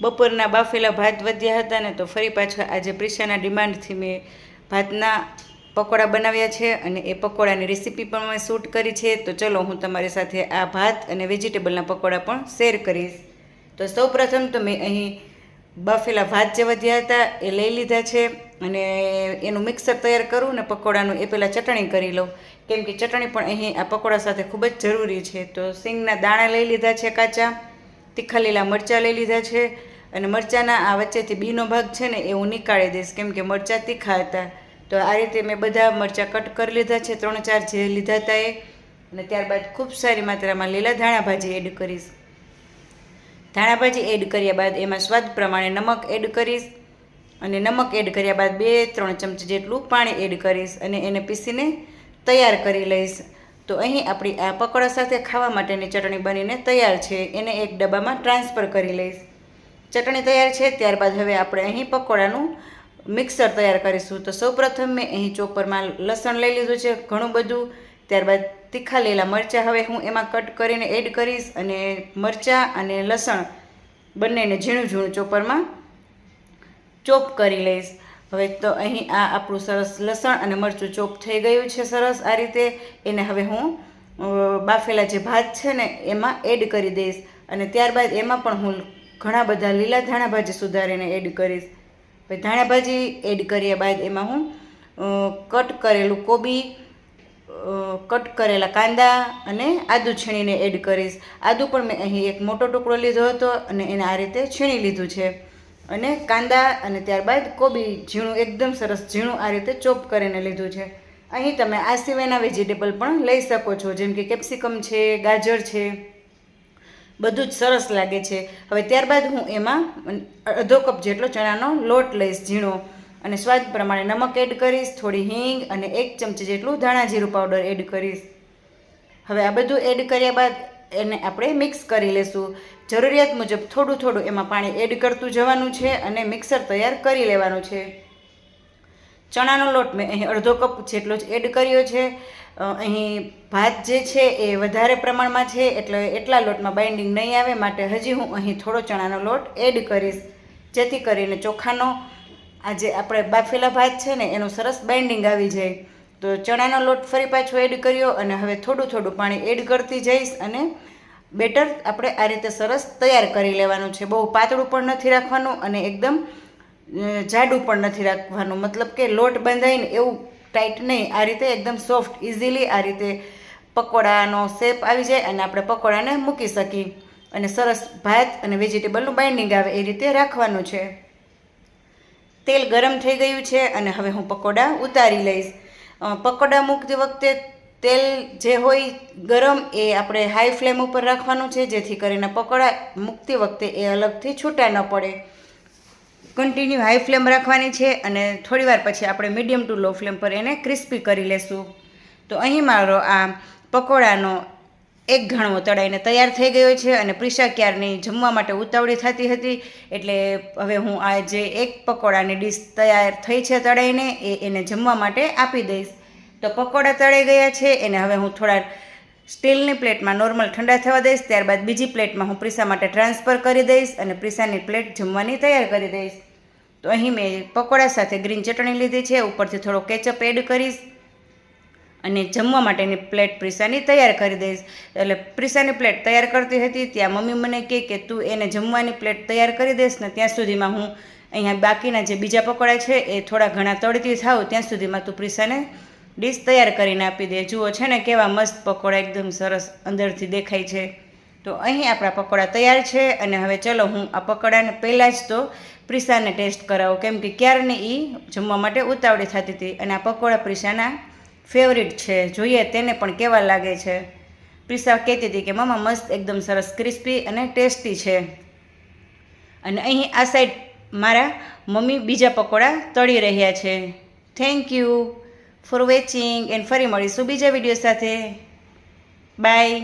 બપોરના બાફેલા ભાત વધ્યા હતા ને તો ફરી પાછા આજે પ્રિશાના ડિમાન્ડથી મેં ભાતના પકોડા બનાવ્યા છે અને એ પકોડાની રેસીપી પણ મેં શૂટ કરી છે. તો ચલો હું તમારી સાથે આ ભાત અને વેજીટેબલના પકોડા પણ શેર કરીશ. તો સૌપ્રથમ તો મેં અહીં બાફેલા ભાત જે વધ્યા હતા એ લઈ લીધા છે અને એનું મિક્સર તૈયાર કરું ને પકોડાનું એ પહેલાં ચટણી કરી લઉં, કેમ કે ચટણી પણ અહીં આ પકોડા સાથે ખૂબ જ જરૂરી છે. તો સિંગના દાણા લઈ લીધા છે કાચા, તીખા લીલા મરચાં લઈ લીધા છે અને મરચાંના આ વચ્ચેથી બીનો ભાગ છે ને એ હું નીકાળી દઈશ, કેમ કે મરચાં તીખા હતા. તો આ રીતે મેં બધા મરચાં કટ કરી લીધા છે, 3-4 જે લીધા હતા એ. અને ત્યારબાદ ખૂબ સારી માત્રામાં લીલા ધાણાભાજી એડ કરીશ. ધાણાભાજી એડ કર્યા બાદ એમાં સ્વાદ પ્રમાણે નમક એડ કરીશ અને નમક એડ કર્યા બાદ 2-3 ચમચી જેટલું પાણી એડ કરીશ અને એને પીસીને તૈયાર કરી લઈશ. તો અહીં આપણી આ પકોડા સાથે ખાવા માટેની ચટણી બનીને તૈયાર છે. એને એક ડબ્બામાં ટ્રાન્સફર કરી લઈશ. ચટણી તૈયાર છે. ત્યારબાદ હવે આપણે અહીં પકોડાનું મિક્સર તૈયાર કરીશું. તો સૌપ્રથમ મેં અહીં ચોપરમાં લસણ લઈ લીધું છે ઘણું બધું. ત્યારબાદ તીખા લીલા મરચાં હવે હું એમાં કટ કરીને એડ કરીશ અને મરચાં અને લસણ બંનેને ઝીણું ઝીણું ચોપરમાં ચોપ કરી લઈશ. હવે તો અહીં આ આપણું સરસ લસણ અને મરચું ચોપ થઈ ગયું છે સરસ આ રીતે. એને હવે હું બાફેલા જે ભાત છે ને એમાં એડ કરી દઈશ અને ત્યારબાદ એમાં પણ હું ઘણા બધા લીલા ધાણાભાજી સુધારીને એડ કરીશ. હવે ધાણાભાજી એડ કર્યા બાદ એમાં હું કટ કરેલું કોબી, કટ કરેલા કાંદા અને આદું છીણીને એડ કરીશ. આદું પણ મેં અહીં એક મોટો ટુકડો લીધો હતો અને એને આ રીતે છીણી લીધું છે અને કાંદા અને ત્યારબાદ કોબી ઝીણું એકદમ સરસ ઝીણું આ રીતે ચોપ કરીને લીધું છે. અહીં તમે આ સિવાયના વેજીટેબલ પણ લઈ શકો છો, જેમ કે કેપ્સિકમ છે, ગાજર છે, બધું જ સરસ લાગે છે. હવે ત્યારબાદ હું એમાં અડધો કપ જેટલો ચણાનો લોટ લઈશ ઝીણો અને સ્વાદ પ્રમાણે નમક એડ કરીશ, થોડી હિંગ અને 1 ચમચી જેટલું ધાણા જીરું પાવડર એડ કરીશ. હવે આ બધું એડ કર્યા બાદ એને આપણે મિક્સ કરી લેશું. જરૂરિયાત મુજબ થોડું થોડું એમાં પાણી એડ કરતું જવાનું છે અને મિક્સર તૈયાર કરી લેવાનું છે. ચણાનો લોટ મેં અહીં અડધો કપ જેટલો જ એડ કર્યો છે. અહીં ભાત જે છે એ વધારે પ્રમાણમાં છે એટલે એટલા લોટમાં બાઇન્ડિંગ નહીં આવે, માટે હજી હું અહીં થોડો ચણાનો લોટ એડ કરીશ, જેથી કરીને ચોખાનો આ જે આપણે બાફેલા ભાત છે ને એનું સરસ બાઇન્ડિંગ આવી જાય. તો ચણાનો લોટ ફરી પાછો એડ કર્યો અને હવે થોડું થોડું પાણી એડ કરતી જઈશ અને બેટર આપણે આ રીતે સરસ તૈયાર કરી લેવાનું છે. બહુ પાતળું પણ નથી રાખવાનું અને એકદમ જાડું પણ નથી રાખવાનું, મતલબ કે લોટ બંધાઈને એવું ટાઈટ નહીં, આ રીતે એકદમ સોફ્ટ ઇઝીલી આ રીતે પકોડાનો શેપ આવી જાય અને આપણે પકોડાને મૂકી શકીએ અને સરસ ભાત અને વેજીટેબલનું બાઇન્ડિંગ આવે એ રીતે રાખવાનું છે. તેલ ગરમ થઈ ગયું છે અને હવે હું પકોડા ઉતારી લઈશ. પકોડા મૂકતી વખતે તેલ જે હોય ગરમ એ આપણે હાઈ ફ્લેમ ઉપર રાખવાનું છે, જેથી કરીને પકોડા મૂકતી વખતે એ અલગથી છૂટા ન પડે. કન્ટિન્યુ હાઈ ફ્લેમ રાખવાની છે અને થોડીવાર પછી આપણે મીડિયમ ટુ લો ફ્લેમ પર એને ક્રિસ્પી કરી લેશું. તો અહીં મારો આ પકોડાનો એક ઘણો તળાઈને તૈયાર થઈ ગયો છે અને પ્રિશા ક્યારની જમવા માટે ઉતાવળી થતી હતી એટલે હવે હું આ જે એક પકોડાની ડીશ તૈયાર થઈ છે તળાઈને એને જમવા માટે આપી દઈશ. તો પકોડા તળાઈ ગયા છે, એને હવે હું થોડા સ્ટીલની પ્લેટમાં નોર્મલ ઠંડા થવા દઈશ. ત્યારબાદ બીજી પ્લેટમાં હું પ્રિશા માટે ટ્રાન્સફર કરી દઈશ અને પ્રિશાની પ્લેટ જમવાની તૈયાર કરી દઈશ. તો અહીં મેં પકોડા સાથે ગ્રીન ચટણી લીધી છે, ઉપરથી થોડો કેચઅપ એડ કરીશ અને જમવા માટેની પ્લેટ પ્રિશાની તૈયાર કરી દઈશ. એટલે પ્રિશાની પ્લેટ તૈયાર કરતી હતી ત્યાં મમ્મી મને કહે કે તું એને જમવાની પ્લેટ તૈયાર કરી દઈશ ને ત્યાં સુધીમાં હું અહીંયા બાકીના જે બીજા પકોડા છે એ થોડા ઘણા તળતી થાવ ત્યાં સુધીમાં તું પ્રિશાને ડીશ તૈયાર કરીને આપી દે. જુઓ છે ને કેવા મસ્ત પકોડા એકદમ સરસ અંદરથી દેખાય છે. તો અહીં આપણા પકોડા તૈયાર છે અને હવે ચલો હું આ પકોડાને પહેલાં જ તો પ્રિશાને ટેસ્ટ કરાવું, કેમ કે ક્યારની એ જમવા માટે ઉતાવળી થતી હતી અને આ પકોડા પ્રિશાના ફેવરિટ છે. જોઈએ તેને પણ કેવા લાગે છે. પ્રિશા કહેતી હતી કે મમ્મા મસ્ત એકદમ સરસ ક્રિસ્પી અને ટેસ્ટી છે. અને અહીં આ સાઈડ મારા મમ્મી બીજા પકોડા તળી રહ્યા છે. Thank you for watching and ફરી મળીશું બીજા વિડીયો સાથે. બાય.